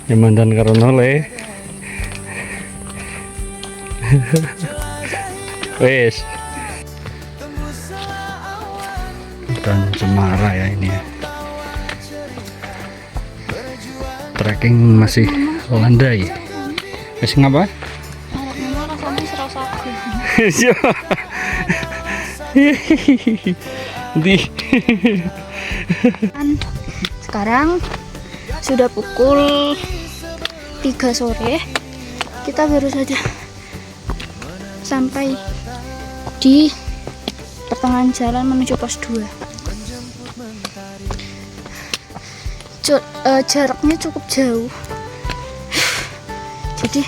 Jamandan karo nole. Wes. Dan Cemara ya ini ya. Trekking masih landai. Masih ngapa? Sekarang sudah pukul 3 sore. Kita baru saja sampai di pertengahan jalan menuju pos 2. Jaraknya cukup jauh, jadi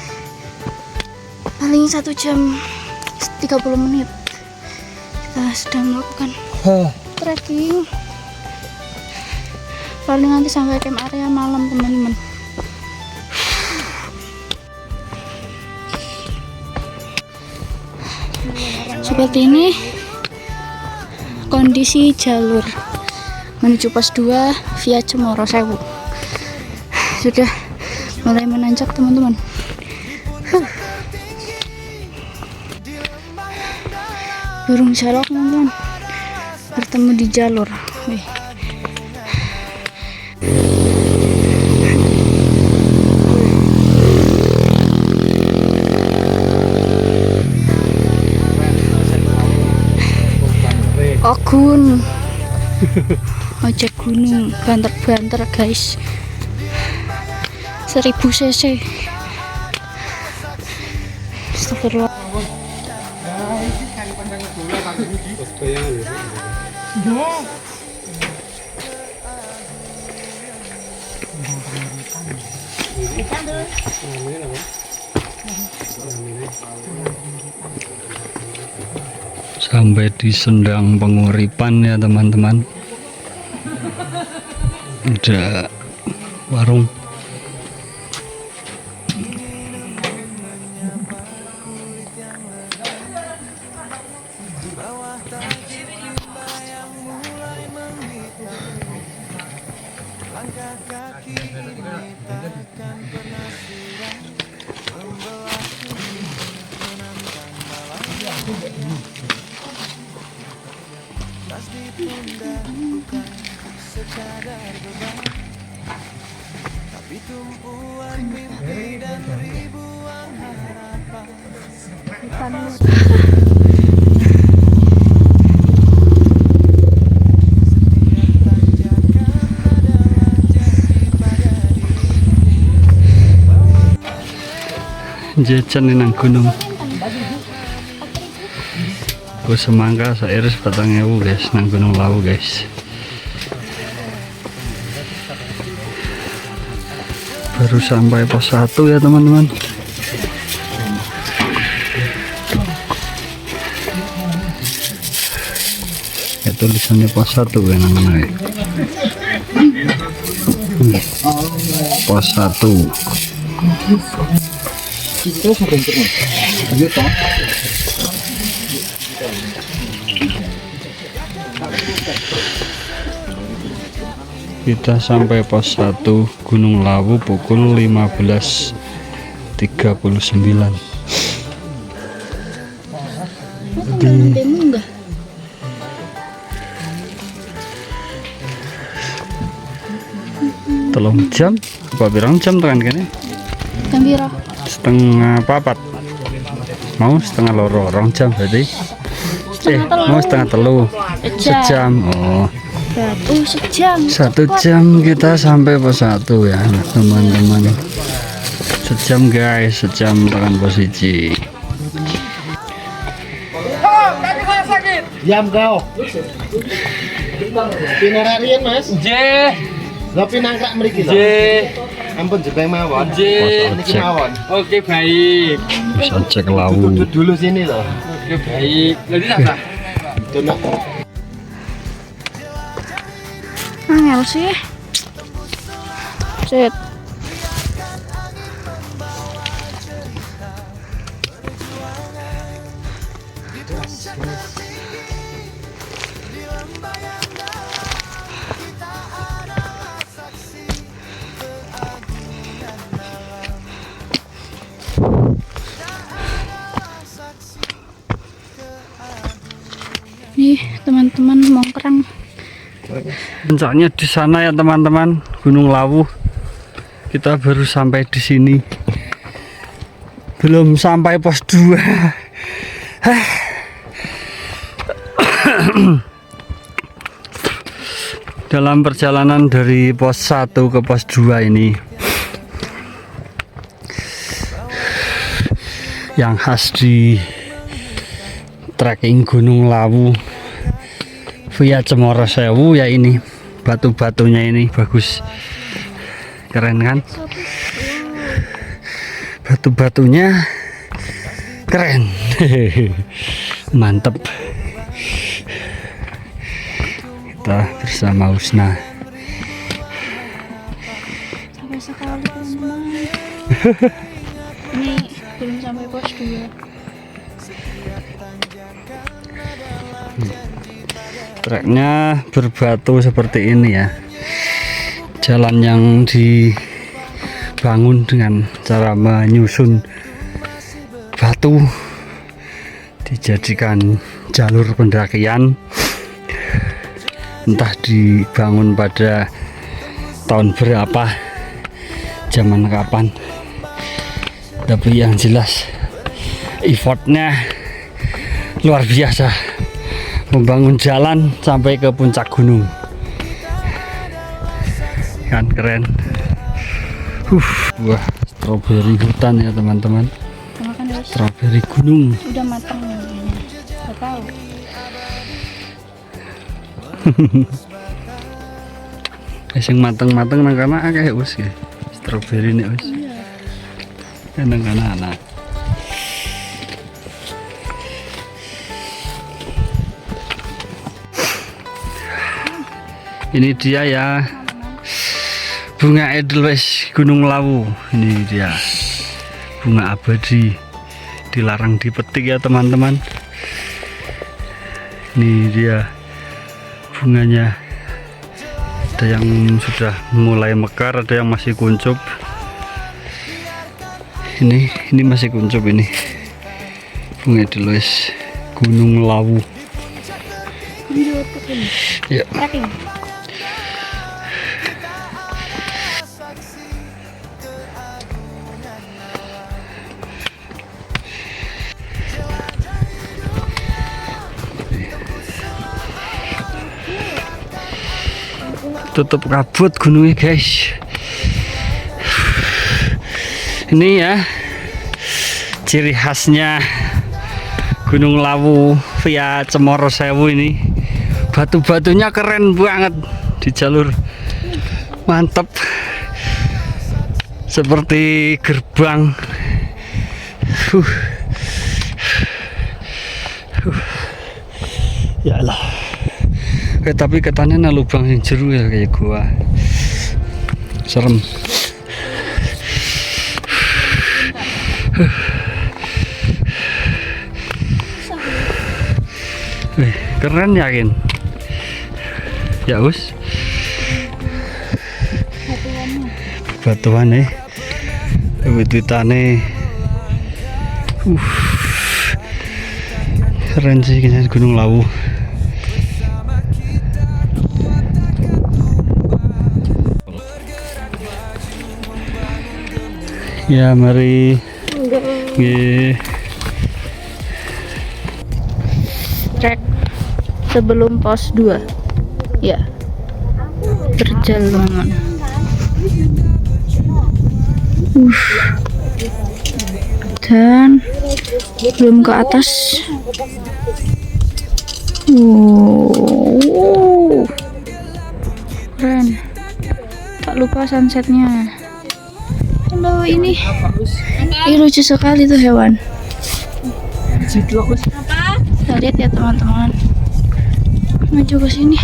paling 1 jam 30 menit kita sedang melakukan trekking. Paling nanti sampai camp area malam teman-teman. Seperti ini kondisi jalur menuju pos 2 via Cemoro Sewu. Sudah mulai menanjak teman-teman. Burung jalak teman-teman bertemu di jalur. Wih. Ogun ojek gunung banter-banter guys, 1000 cc. Astagfirullah. Sampai di Sendang Penguripan ya teman-teman. Ada warung. Jajan nih nang gunung. Gue semangka seiris 4.000 guys nang Gunung Lawu guys. Baru sampai pos 1 ya teman-teman. Ya tulisannya pos 1 ya namanya. Pos 1. Kita sampai pos 1 Gunung Lawu pukul 15.39. Telung jam apa pirang jam tekan kene? Setengah papat. Mau setengah loro, 2 jam berarti. Mau setengah telu. Sejam. Oh. 1 jam kita sampai pos 1 ya teman-teman. Sejam guys, sejam tekan posisi. Diam kau. Pinararian mas. J. Lo pinangkak mriki. J. Ampun jebeng mawon. J. Niki mawon. Oke baik. Bisa cek Lawu. Duduk dulu sini loh. Oke baik. Jadi apa? Tunak. Angel sih. Set. Puncaknya di sana ya teman-teman, Gunung Lawu. Kita baru sampai di sini. Belum sampai pos 2. Dalam perjalanan dari pos 1 ke pos 2 ini, yang khas di trekking Gunung Lawu via Cemoro Sewu ya ini, batu-batunya ini bagus, keren kan, batu-batunya keren. Mantep. Kita bersama Husna. Sampai sekali teman-teman. Ini belum sampai pos 2. Treknya berbatu seperti ini ya. Jalan yang dibangun dengan cara menyusun batu, dijadikan jalur pendakian. Entah dibangun pada tahun berapa, zaman kapan, tapi yang jelas effortnya luar biasa membangun jalan sampai ke puncak gunung. Kan keren. Wah, stroberi hutan ya teman-teman. Makan guys. Stroberi gunung. Udah matang ini. Gak tahu. Sing mateng-mateng nang kana akeh wis ya. Stroberi nek wis. Iya. Nang kana anak. Ini dia ya, bunga edelweiss Gunung Lawu. Ini dia, bunga abadi, dilarang dipetik ya teman-teman. Ini dia bunganya. Ada yang sudah mulai mekar, ada yang masih kuncup. Ini masih kuncup ini, bunga edelweiss Gunung Lawu. Ya. Trekking. Tutup kabut gunungnya guys. Ini ya ciri khasnya Gunung Lawu via Cemoro Sewu ini. Batu-batunya keren banget di jalur, mantep, seperti gerbang. Ya Allah. Tapi katanya ada lubang yang jeru ya kayak gua. Serem. Keren yakin. Ya us. Batuan nih. Wit-witane. Keren sih kayaknya Gunung Lawu. Ya mari. Nggih. Trek sebelum pos 2. Ya. Perjalanan. Dan belum ke atas. Keren. Tak lupa sunsetnya. Halo, ini lucu sekali tuh hewan. Kita lihat ya teman-teman. Maju ke sini.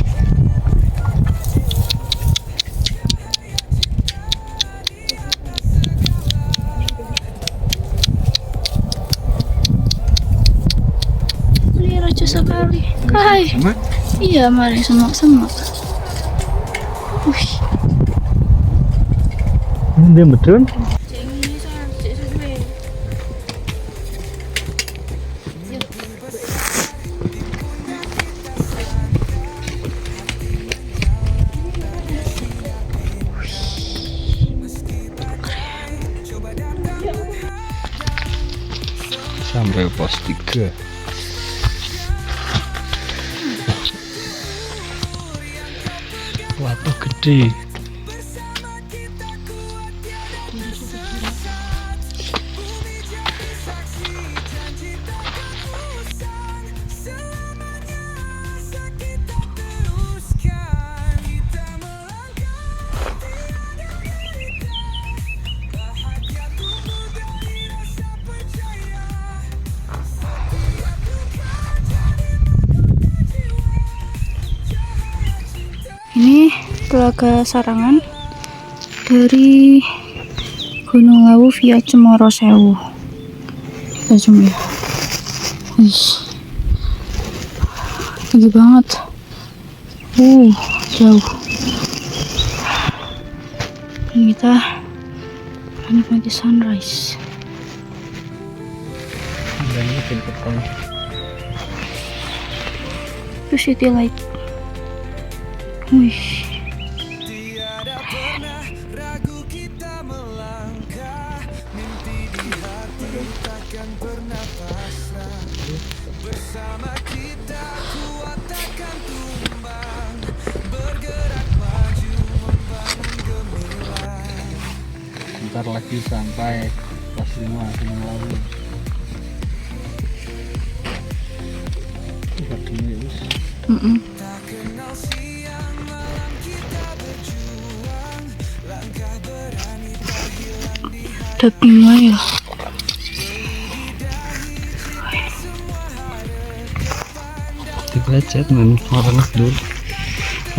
Ini lucu sekali. Hai. Iya, mari semak-semak. Ini betul. sampai pos 3. Watu gede. Ini Telaga Sarangan dari Gunung Lawu via Cemoro Sewu. Kita zoom ya. Wih, tinggi banget. Jauh. Dan kita menikmati sunrise. Itu city light. Wih. Bentar lagi sampai kelas 5 Gunung Lawu. Udah bima ya. Dibelajar men orang dulu.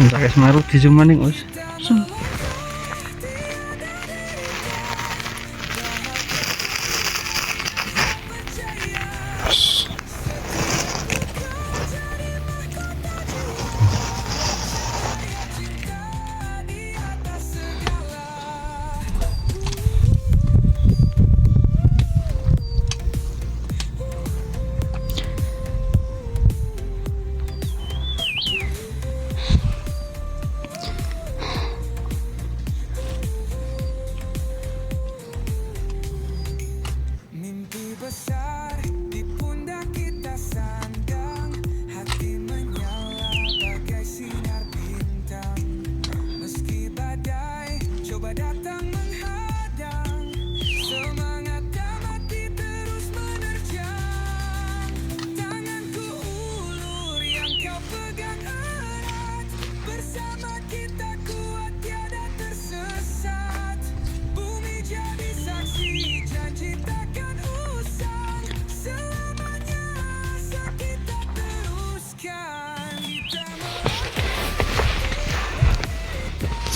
Untuk es marut di Jumaning us. Zoom.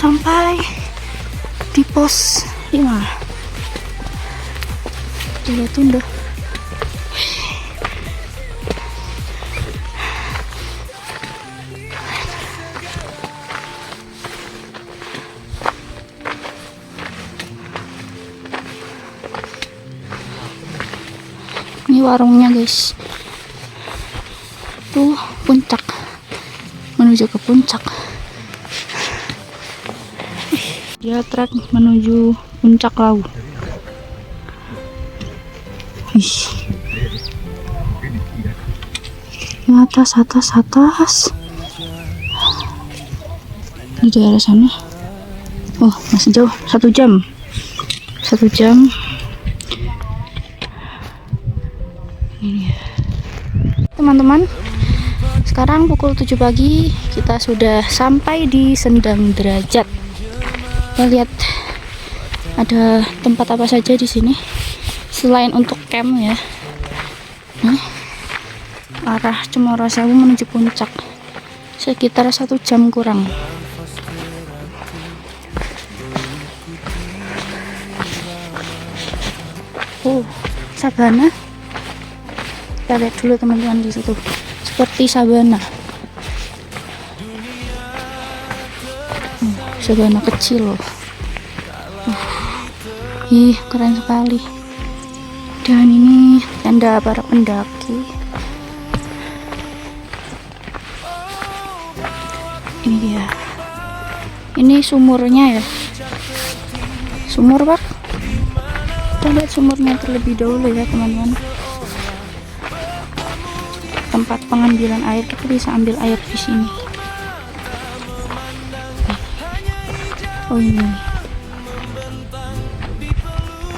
Sampai di pos 5. Udah tunda. Ini warungnya guys. Tuh puncak. Menuju ke puncak. Dia trek menuju puncak Lawu. Atas. Di daerah sana. Oh, masih jauh. 1 jam. Ini ya. Teman-teman, sekarang pukul 7 pagi. Kita sudah sampai di Sendang Derajat. Kita lihat ada tempat apa saja di sini selain untuk camp ya. Nih, arah Cemoro Sewu menuju puncak sekitar 1 jam kurang. Sabana. Kita lihat dulu teman-teman di situ. Seperti sabana. Sabana kecil loh. Ih, keren sekali. Dan ini tenda para pendaki. Ini dia. Ini sumurnya ya. Sumur, Pak. Kita lihat sumurnya terlebih dahulu ya, teman-teman. tempat pengambilan air, kita bisa ambil air di sini. Oh ini.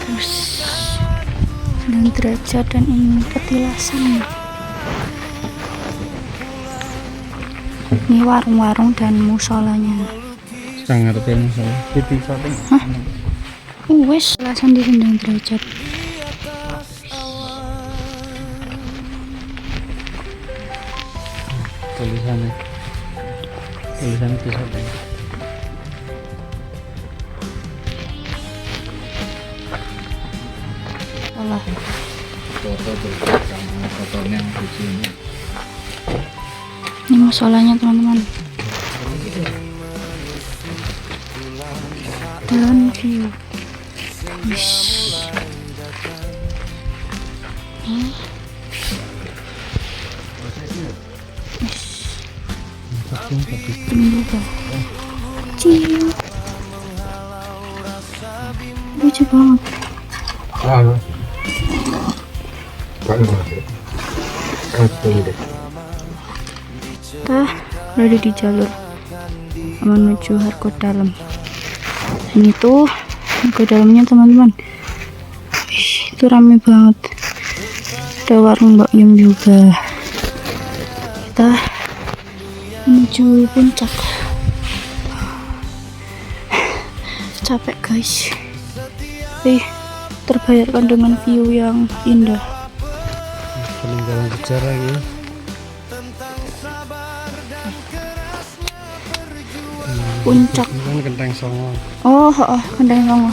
Terus 9 derajat dan ini petilasan. Ini warung-warung dan musolanya. Sangat pengen saya. Titik satu. Hah? Wes, petilasan di 9 derajat. Tulisannya bisa deh. Allah. Fotonya di sini. Ini musolanya teman-teman. Dan view. Wish. Juga. Cium. Lucu banget. Kita berada di jalur menuju Hargo Dalam. Ini tuh Hargo Dalamnya teman-teman. Itu rame banget. Ada warung Mbak Yum juga. Kita menuju puncak. Capek guys. Terbayarkan dengan view yang indah. Peninggalan sejarah ya. Puncak. Ini kan Genteng Songo. Oh, Genteng Songo.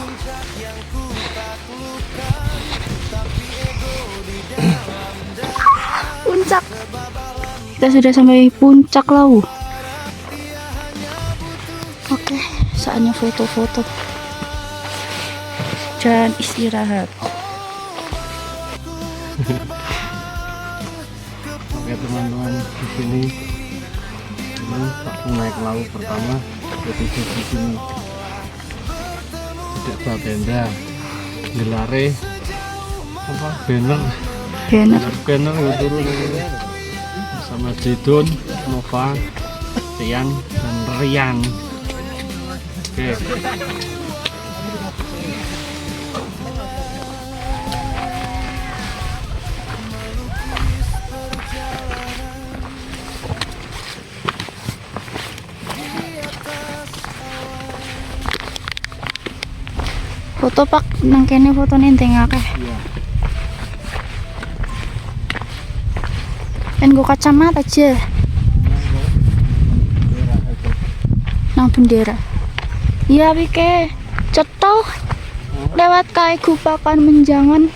Puncak. Kita sudah sampai puncak Lawu. Oke, saatnya foto-foto dan istirahat. Oke teman-teman, di sini ini aku naik laut pertama, jadi di sini tidak bawa tenda, gelare apa banner turun sama Jidun, Nova, Tian dan Rian. Oke. Foto pak nang kene fotone enteng akeh. Pen go kacamata aja. Nang bendera. Iya wike cetok lewat kae Gupakan Menjangan.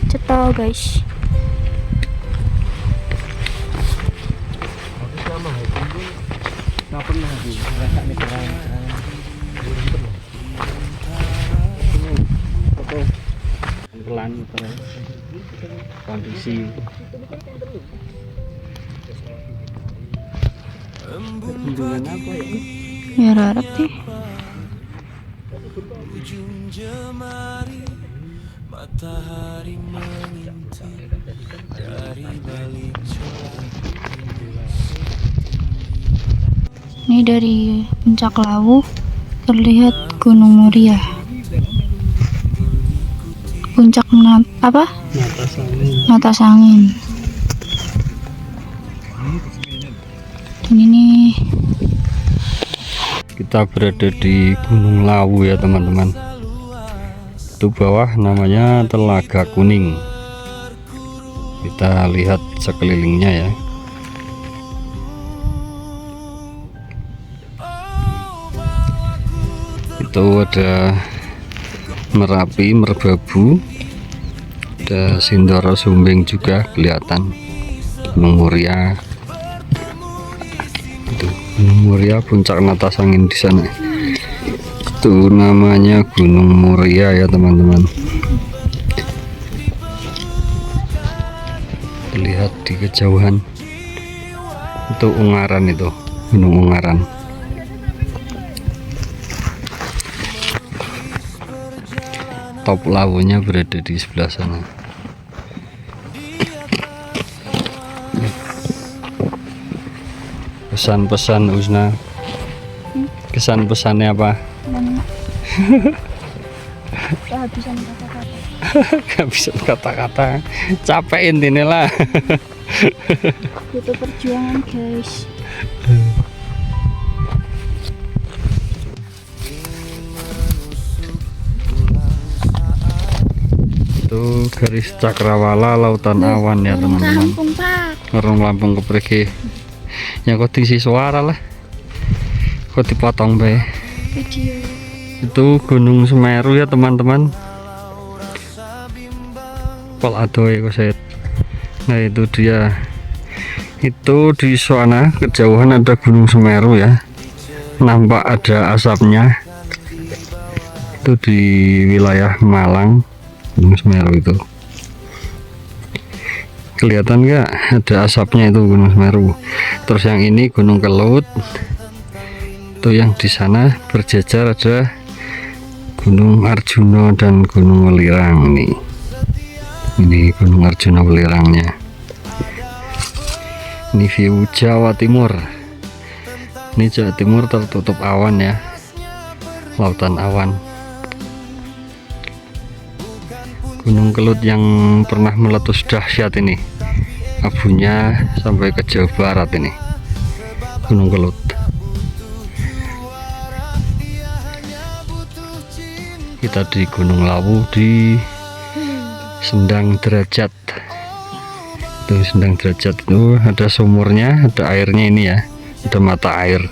Cetok guys. Pelan kondisi kunjungan apa ya? Ya harap deh. Matahari mengintip dari balik celah. Ini dari puncak Lawu terlihat Gunung Muria. Puncak apa? Mata Sangin. Dan ini kita berada di Gunung Lawu ya teman-teman. Itu bawah namanya Telaga Kuning. Kita lihat sekelilingnya ya. Itu ada Merapi, Merbabu, ada Sindoro Sumbing juga kelihatan. Gunung Muria. Itu Gunung Muria, puncak Mata Sangin di sana. Itu namanya Gunung Muria ya teman-teman. Lihat di kejauhan. Itu Ungaran, itu Gunung Ungaran. Top Lawunya berada di sebelah sana. Pesan-pesan Usna. Kesan-pesannya apa? Kehabisan kata-kata. Kehabisan kata-kata. Capek intinya lah. Itu perjuangan guys. Itu garis cakrawala lautan awan ya teman-teman. Lampung pak. Orang Lampung kepergi. Yang kok diisi suara lah. Kok dipotong be. Video. Itu Gunung Semeru ya teman-teman. Pol adoy kok saya. Nah itu dia. Itu di sana kejauhan ada Gunung Semeru ya. Nampak ada asapnya. Itu di wilayah Malang. Gunung Semeru itu. Kelihatan nggak ada asapnya itu Gunung Semeru. Terus yang ini Gunung Kelut. Itu yang di sana berjejer ada Gunung Arjuna dan Gunung Welirang nih. Ini Gunung Arjuna Welirangnya. Ini view Jawa Timur. Ini Jawa Timur tertutup awan ya. Lautan awan. Gunung Kelut yang pernah meletus dahsyat ini. Abunya sampai ke Jawa Barat ini. Gunung Kelut. Kita di Gunung Lawu di Sendang Derajat. Itu Sendang Derajat itu ada sumurnya, ada airnya ini ya. Ada mata air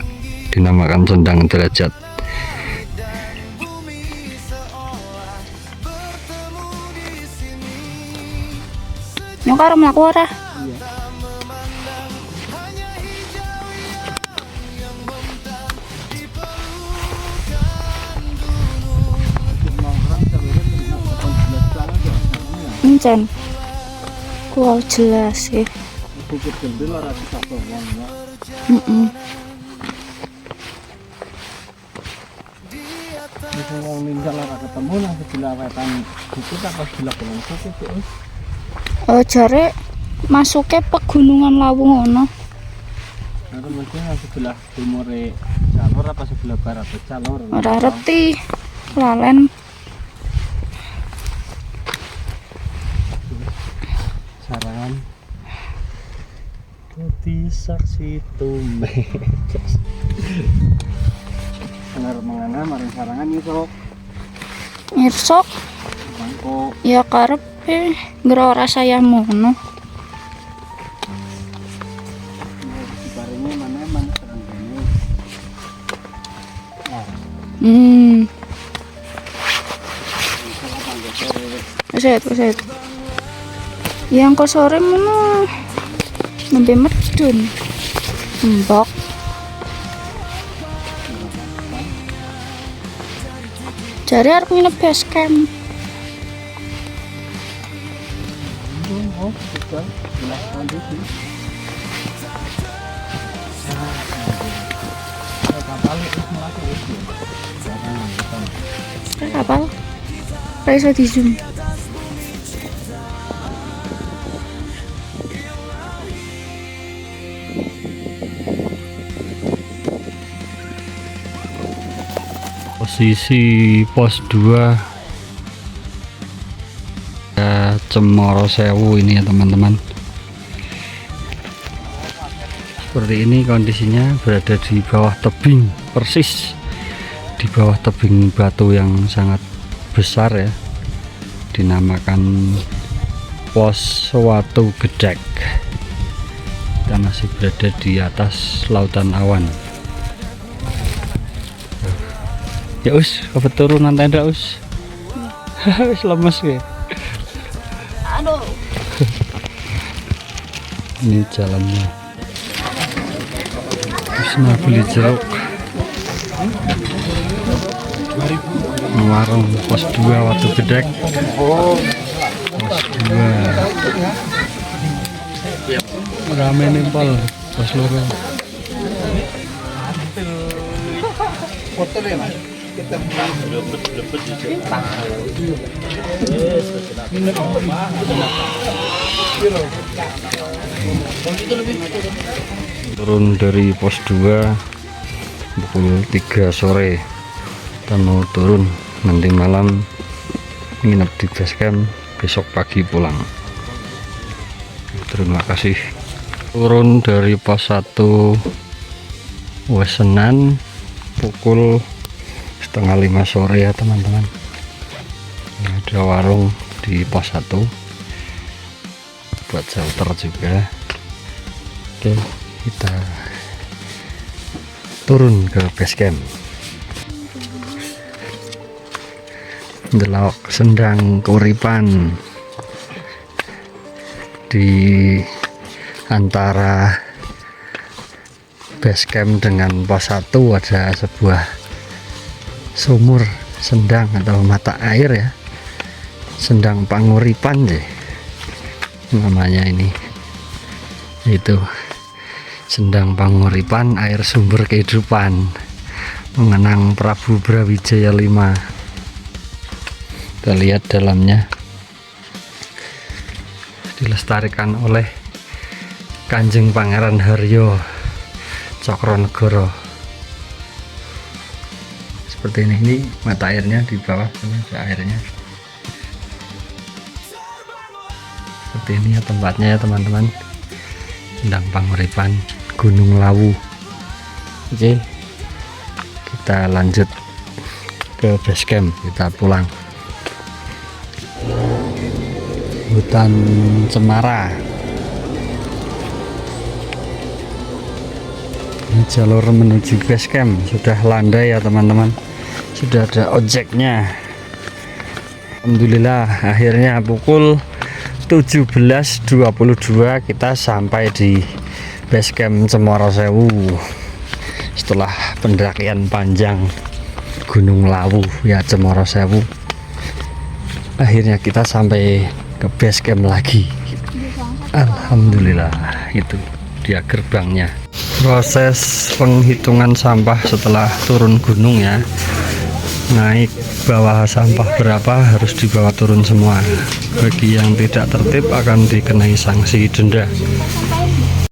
dinamakan Sendang Derajat. Nyokar mlaku ora? Encen. Wow jelas ya. Bukit Gendil ora bisa bawang ya. Bisa wong ninggal ora ketemu nang sebelah wetan bukit apa sebelah kulon bukit terus. Jare masuknya pegunungan Lawu ngono. Nah, mesti nang sebelah timure Jalur apa sebelah barat Jalur. Ora ngerti. Lalen. Sarangan putih saksi tumbe. Bener mengana maring sarangan itu Ngirsok bangko ya karepe ngra ora saya mono. dibarengi mana mana serang kene. Keset. Yang kok sore mono nembe medun. Mbok. Jare arep nginep base camp. Oh, betul. Belas kondisi. Kapal. Ora iso di zoom. Posisi pos 2 ya, Cemoro Sewu ini ya teman-teman. Seperti ini kondisinya, berada di bawah tebing, persis di bawah tebing batu yang sangat besar ya, dinamakan Pos Watu Gedek. Kita masih berada di atas lautan awan. Ya us, kebetulan tenda us. Wis lemes ya. Aduh. Ini jalannya. Terus beli jeruk. Warung pos 2 Watu Gedek. Pos 2. Rame nempel pos loro. Foto deh, Mas. Kita Turun dari pos 2 pukul 3 sore. Kita mau turun, nanti malam nginep di base camp, besok pagi pulang. Terima kasih. Turun dari pos 1 Wesenan pukul 4:30 sore ya teman-teman. Ada warung di pos 1 buat shelter juga. Oke, kita turun ke base camp. Delok sendang keuripan di antara base camp dengan pos 1 ada sebuah sumur sendang atau mata air ya, sendang panguripan deh namanya ini, itu sendang panguripan, air sumber kehidupan, mengenang Prabu Brawijaya V. Kita lihat dalamnya, dilestarikan oleh Kanjeng Pangeran Haryo Cokronegoro. Seperti ini mata airnya, di bawah ini ada airnya. Seperti ini ya tempatnya ya teman-teman, Sendang Panguripan, Gunung Lawu. Oke, kita lanjut ke base camp, kita pulang. Hutan cemara. Ini jalur menuju base camp sudah landai ya teman-teman, sudah ada ojeknya. Alhamdulillah akhirnya pukul 17.22 kita sampai di base camp Cemoro Sewu setelah pendakian panjang Gunung Lawu ya, Cemoro Sewu. Akhirnya kita sampai ke base camp lagi. Alhamdulillah, itu dia gerbangnya. Proses penghitungan sampah setelah turun gunung ya, naik bawa sampah berapa harus dibawa turun semua. Bagi yang tidak tertib akan dikenai sanksi denda.